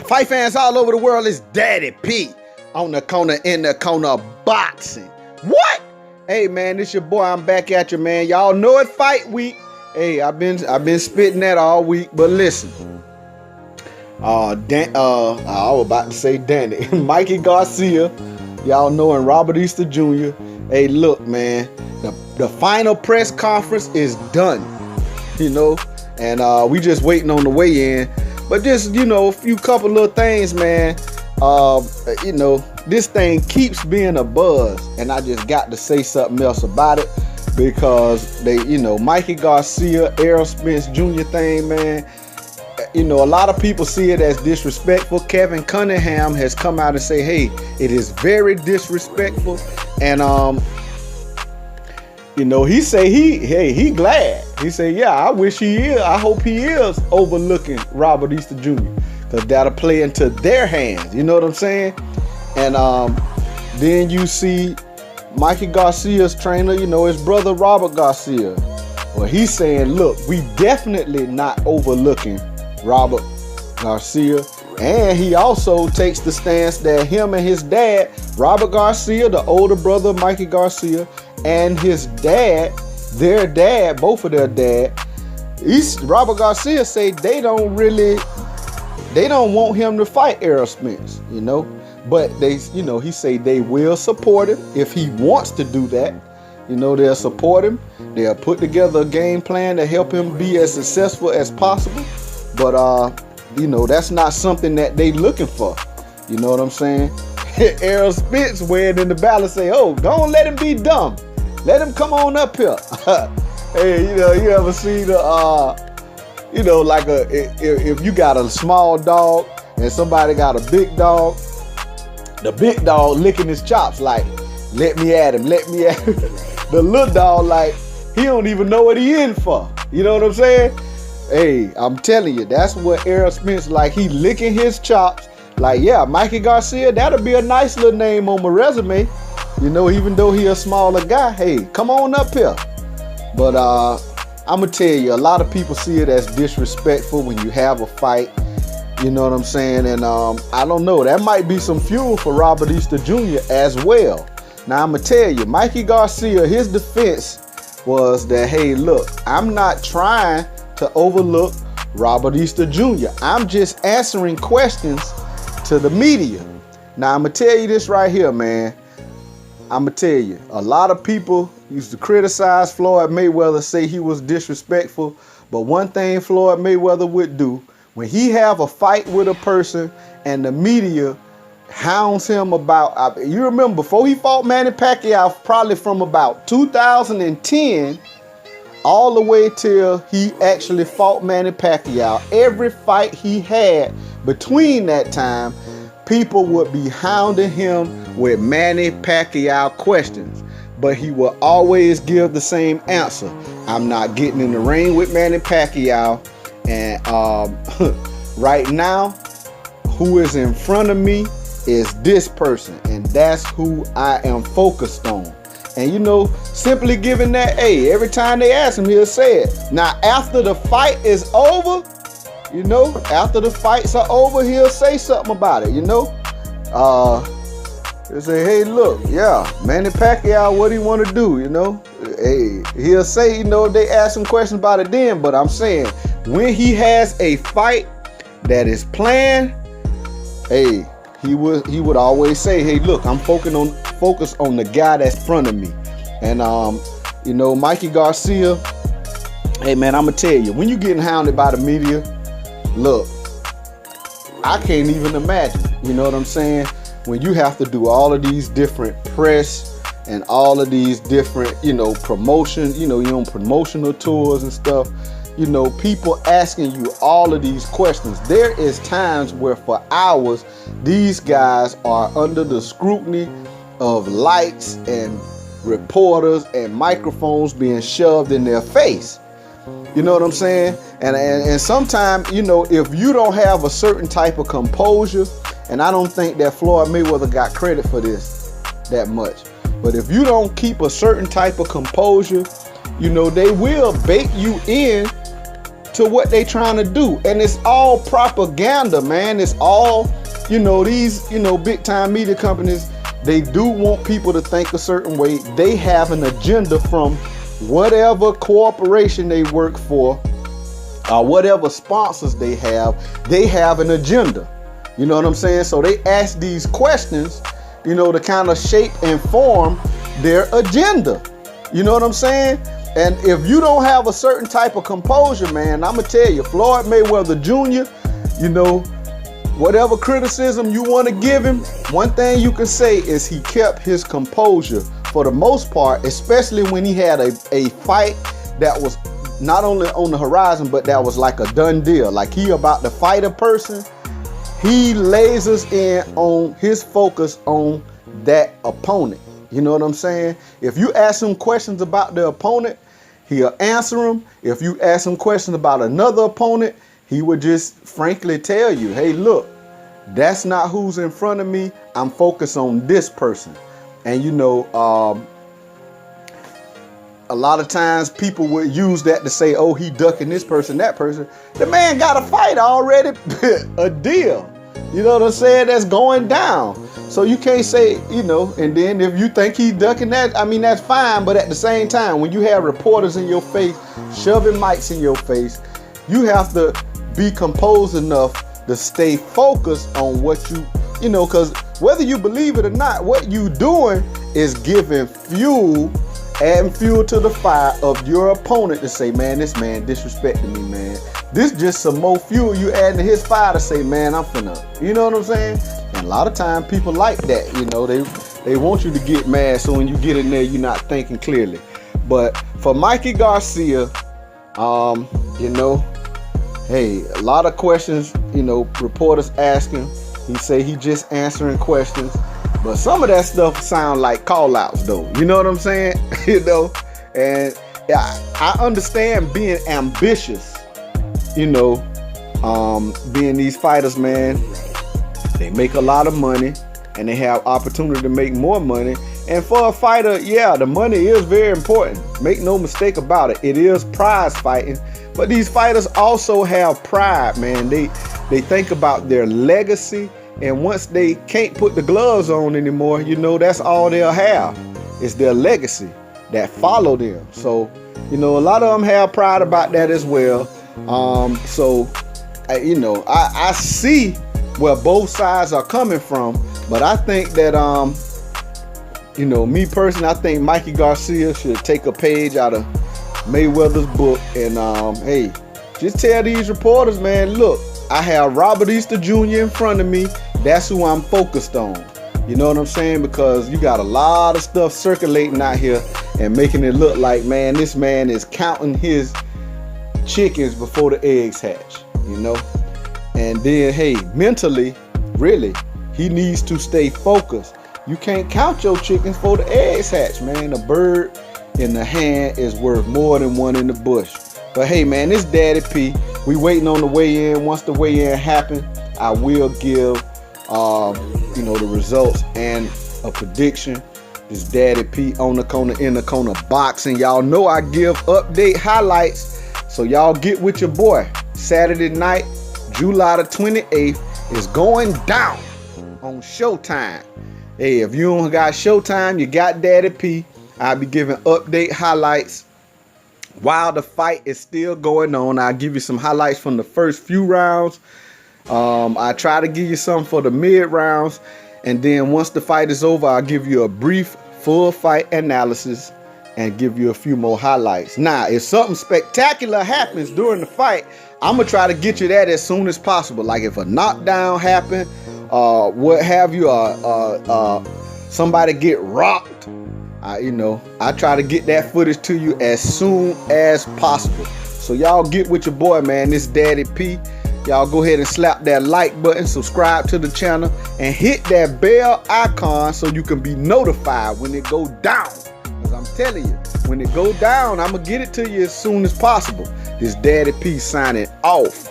Fight fans all over the world, it's Daddy P on the corner, in the corner, boxing. What? Hey man, it's your boy. I'm back at you, man. Y'all know it fight week. Hey, I've been spitting that all week, but listen. I was about to say Danny. Mikey Garcia, y'all know, and Robert Easter Jr. Hey, look, man, the final press conference is done, you know, and we just waiting on the weigh-in. But just, you know, a few couple little things, man. You know, this thing keeps being a buzz, and I just got to say something else about it because they, you know, Mikey Garcia, Errol Spence Jr. thing, man. You know, a lot of people see it as disrespectful. Kevin Cunningham has come out and say, hey, it is very disrespectful. And, you know, he say he glad. He say, yeah, I wish he is. I hope he is overlooking Robert Easter Jr. because that'll play into their hands. You know what I'm saying? And then you see Mikey Garcia's trainer, you know, his brother Robert Garcia. Well, he's saying, look, we definitely not overlooking Robert Garcia. And he also takes the stance that him and his dad, Robert Garcia, the older brother of Mikey Garcia, and his dad, their dad, both of their dad, Robert Garcia say they don't want him to fight Errol Spence, you know. But they, you know, he say they will support him if he wants to do that. You know, they'll support him. They'll put together a game plan to help him be as successful as possible. But, you know, that's not something that they looking for. You know what I'm saying? Errol Spence weighing in the balance say, oh, go on, let him be dumb. Let him come on up here. Hey, you know, you ever see the, you know, like if you got a small dog and somebody got a big dog, the big dog licking his chops like, let me at him, let me at him. The little dog, like, he don't even know what he in for. You know what I'm saying? Hey, I'm telling you, that's what Errol Spence, like, he licking his chops. Like, yeah, Mikey Garcia, that'll be a nice little name on my resume. You know, even though he a smaller guy, hey, come on up here. But I'm going to tell you, a lot of people see it as disrespectful when you have a fight. You know what I'm saying? And I don't know, that might be some fuel for Robert Easter Jr. as well. Now, I'm going to tell you, Mikey Garcia, his defense was that, hey, look, I'm not trying to overlook Robert Easter Jr. I'm just answering questions to the media. Now, I'm going to tell you this right here, man. I'm going to tell you, a lot of people used to criticize Floyd Mayweather, say he was disrespectful. But one thing Floyd Mayweather would do, when he have a fight with a person and the media hounds him about, you remember before he fought Manny Pacquiao, probably from about 2010 all the way till he actually fought Manny Pacquiao, every fight he had between that time, people would be hounding him with Manny Pacquiao questions. But he will always give the same answer. I'm not getting in the ring with Manny Pacquiao. And right now, who is in front of me is this person. And that's who I am focused on. And, you know, simply giving that, hey, every time they ask him, he'll say it. Now, after the fight is over, you know, after the fights are over, he'll say something about it, you know. He'll say, hey, look, yeah, Manny Pacquiao, what do you want to do, you know? Hey, he'll say, you know, they ask him questions about it then, but I'm saying, when he has a fight that is planned, hey, he would always say, hey, look, I'm focused on the guy that's in front of me. And, you know, Mikey Garcia, hey, man, I'm going to tell you, when you're getting hounded by the media, look, I can't even imagine, you know what I'm saying? When you have to do all of these different press and all of these different, you know, promotion, you know, you're on promotional tours and stuff, you know, people asking you all of these questions. There is times where for hours, these guys are under the scrutiny of lights and reporters and microphones being shoved in their face. You know what I'm saying? And sometimes, you know, if you don't have a certain type of composure, and I don't think that Floyd Mayweather got credit for this that much, but if you don't keep a certain type of composure, you know, they will bait you in to what they trying to do. And it's all propaganda, man. It's all, you know, these, you know, big time media companies, they do want people to think a certain way. They have an agenda from whatever corporation they work for, or whatever sponsors they have an agenda. You know what I'm saying? So they ask these questions, you know, to kind of shape and form their agenda. You know what I'm saying? And if you don't have a certain type of composure, man, I'm gonna tell you, Floyd Mayweather Jr., you know, whatever criticism you want to give him, one thing you can say is he kept his composure for the most part, especially when he had a fight that was not only on the horizon, but that was like a done deal. Like he about to fight a person, he lasers in on his focus on that opponent. You know what I'm saying? If you ask him questions about the opponent, he'll answer them. If you ask him questions about another opponent, he would just frankly tell you, hey, look, that's not who's in front of me. I'm focused on this person. And, you know, a lot of times people would use that to say, oh, he ducking this person, that person. The man got a fight already, a deal. You know what I'm saying? That's going down. So you can't say, you know, and then if you think he's ducking that, I mean, that's fine. But at the same time, when you have reporters in your face, shoving mics in your face, you have to be composed enough to stay focused on what you know, because whether you believe it or not, what you doing is giving fuel, adding fuel to the fire of your opponent to say, man, this man disrespecting me, man. This just some more fuel you adding to his fire to say, man, I'm finna, you know what I'm saying? And a lot of times people like that, you know, they want you to get mad, so when you get in there, you're not thinking clearly. But for Mikey Garcia, you know, hey, a lot of questions, you know, reporters asking. He say he just answering questions, but some of that stuff sound like call outs though. You know what I'm saying? You know, and yeah, I understand being ambitious, you know, being these fighters, man, they make a lot of money and they have opportunity to make more money. And for a fighter, yeah, the money is very important. Make no mistake about it. It is prize fighting. But these fighters also have pride, man. They think about their legacy. And once they can't put the gloves on anymore, you know, that's all they'll have. It's their legacy that follow them. So, you know, a lot of them have pride about that as well. So, you know, I see where both sides are coming from. But I think that, you know, me personally, I think Mikey Garcia should take a page out of Mayweather's book and, hey, just tell these reporters, man, look, I have Robert Easter Jr. in front of me. That's who I'm focused on. You know what I'm saying? Because you got a lot of stuff circulating out here and making it look like, man, this man is counting his chickens before the eggs hatch, you know? And then, hey, mentally, really, he needs to stay focused. You can't count your chickens before the eggs hatch, man. A bird in the hand is worth more than one in the bush. But hey, man, it's Daddy P. We waiting on the weigh-in. Once the weigh-in happens, I will give, you know, the results and a prediction. This Daddy P on the corner, in the corner boxing. Y'all know I give update highlights. So y'all get with your boy. Saturday night, July the 28th is going down on Showtime. Hey, if you don't got Showtime, you got Daddy P. I'll be giving update highlights while the fight is still going on. I'll give you some highlights from the first few rounds. I try to give you some for the mid rounds. And then once the fight is over, I'll give you a brief full fight analysis and give you a few more highlights. Now, if something spectacular happens during the fight, I'm going to try to get you that as soon as possible. Like if a knockdown happened, what have you, somebody get rocked, you know, I try to get that footage to you as soon as possible. So y'all get with your boy, man. This Daddy P. Y'all go ahead and slap that like button, subscribe to the channel, and hit that bell icon so you can be notified when it go down. Because I'm telling you, when it go down, I'm going to get it to you as soon as possible. This Daddy P signing off.